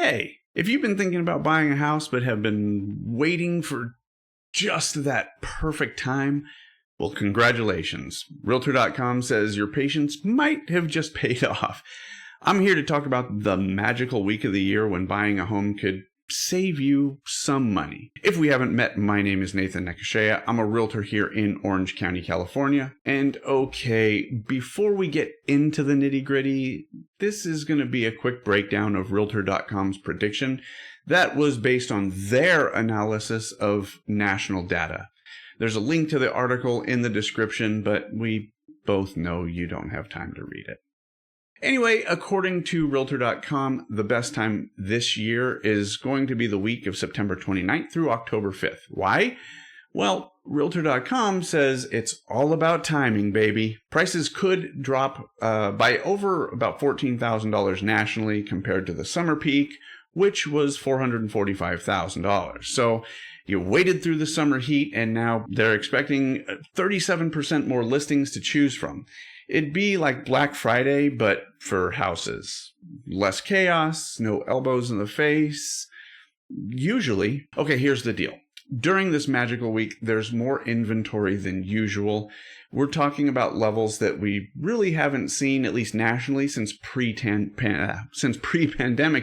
Hey, if you've been thinking about buying a house but have been waiting for just that perfect time, well, congratulations. Realtor.com says your patience might have just paid off. I'm here to talk about the magical week of the year when buying a home could save you some money. If we haven't met, my name is Nathan Necochea. I'm a realtor here in Orange County, California. And okay, before we get into the nitty-gritty, this is going to be a quick breakdown of Realtor.com's prediction that was based on their analysis of national data. There's a link to the article in the description, but we both know you don't have time to read it. Anyway, according to Realtor.com, the best time this year is going to be the week of September 29th through October 5th. Why? Well, Realtor.com says it's all about timing, baby. Prices could drop by over about $14,000 nationally compared to the summer peak, which was $445,000. So you waited through the summer heat, and now they're expecting 37% more listings to choose from. It'd be like Black Friday, but for houses. Less chaos, no elbows in the face. Usually. Okay, here's the deal. During this magical week, there's more inventory than usual. We're talking about levels that we really haven't seen, at least nationally, since pre-pandemic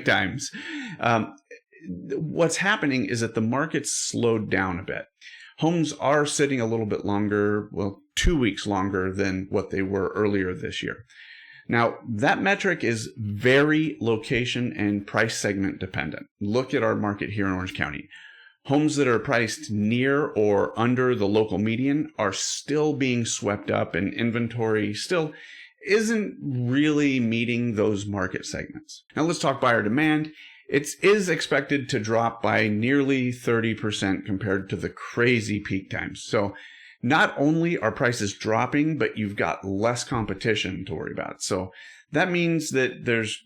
times. What's happening is that the market's slowed down a bit. Homes are sitting a little bit longer, 2 weeks longer than what they were earlier this year. Now, that metric is very location and price segment dependent. Look at our market here in Orange County. Homes that are priced near or under the local median are still being swept up, and inventory still isn't really meeting those market segments. Now, let's talk buyer demand. It is expected to drop by nearly 30% compared to the crazy peak times. So not only are prices dropping, but you've got less competition to worry about. So that means that there's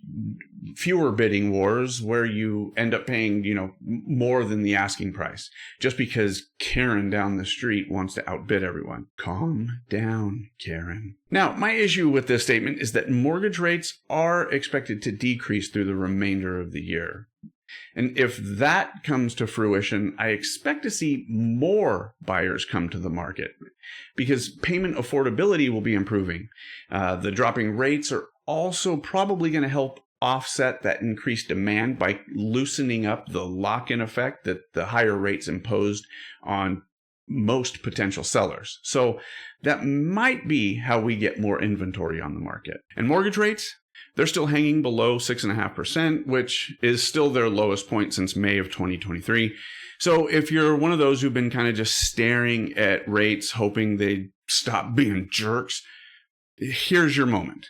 fewer bidding wars where you end up paying, more than the asking price just because Karen down the street wants to outbid everyone. Calm down, Karen. Now, my issue with this statement is that mortgage rates are expected to decrease through the remainder of the year. And if that comes to fruition, I expect to see more buyers come to the market because payment affordability will be improving. The dropping rates are also probably going to help offset that increased demand by loosening up the lock-in effect that the higher rates imposed on most potential sellers. So that might be how we get more inventory on the market. And mortgage rates? They're still hanging below 6.5%, which is still their lowest point since May of 2023. So if you're one of those who've been kind of just staring at rates, hoping they stop being jerks, here's your moment.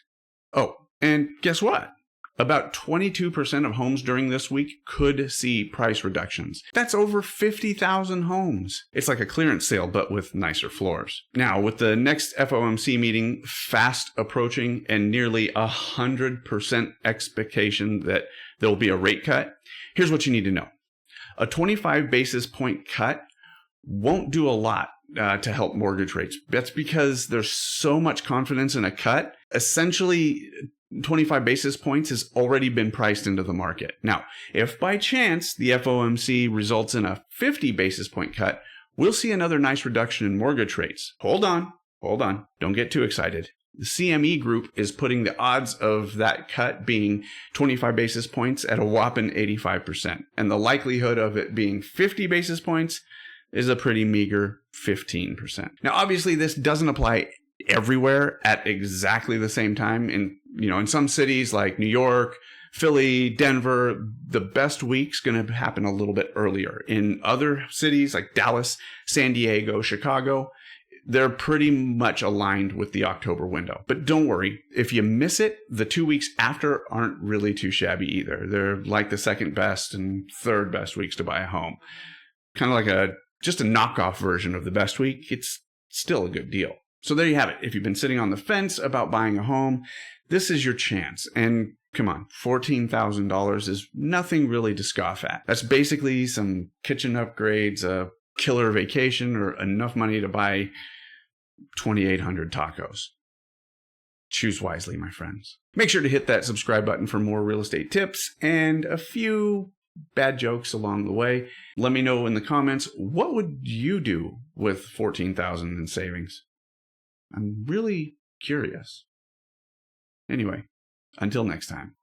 Oh, and guess what? About 22% of homes during this week could see price reductions. That's over 50,000 homes. It's like a clearance sale, but with nicer floors. Now, with the next FOMC meeting fast approaching and nearly 100% expectation that there will be a rate cut, here's what you need to know. A 25 basis point cut won't do a lot to help mortgage rates. That's because there's so much confidence in a cut. Essentially, 25 basis points has already been priced into the market. Now, if by chance the FOMC results in a 50 basis point cut, we'll see another nice reduction in mortgage rates. Hold on. Don't get too excited. The CME group is putting the odds of that cut being 25 basis points at a whopping 85%. And the likelihood of it being 50 basis points is a pretty meager 15%. Now, obviously, this doesn't apply everywhere at exactly the same time. In some cities like New York, Philly, Denver, the best week's going to happen a little bit earlier. In other cities like Dallas, San Diego, Chicago, they're pretty much aligned with the October window. But don't worry, if you miss it, the 2 weeks after aren't really too shabby either. They're like the second best and third best weeks to buy a home. Kind of like just a knockoff version of the best week. It's still a good deal. So there you have it. If you've been sitting on the fence about buying a home, this is your chance. And come on, $14,000 is nothing really to scoff at. That's basically some kitchen upgrades, a killer vacation, or enough money to buy 2,800 tacos. Choose wisely, my friends. Make sure to hit that subscribe button for more real estate tips and a few bad jokes along the way. Let me know in the comments, what would you do with $14,000 in savings? I'm really curious. Anyway, until next time.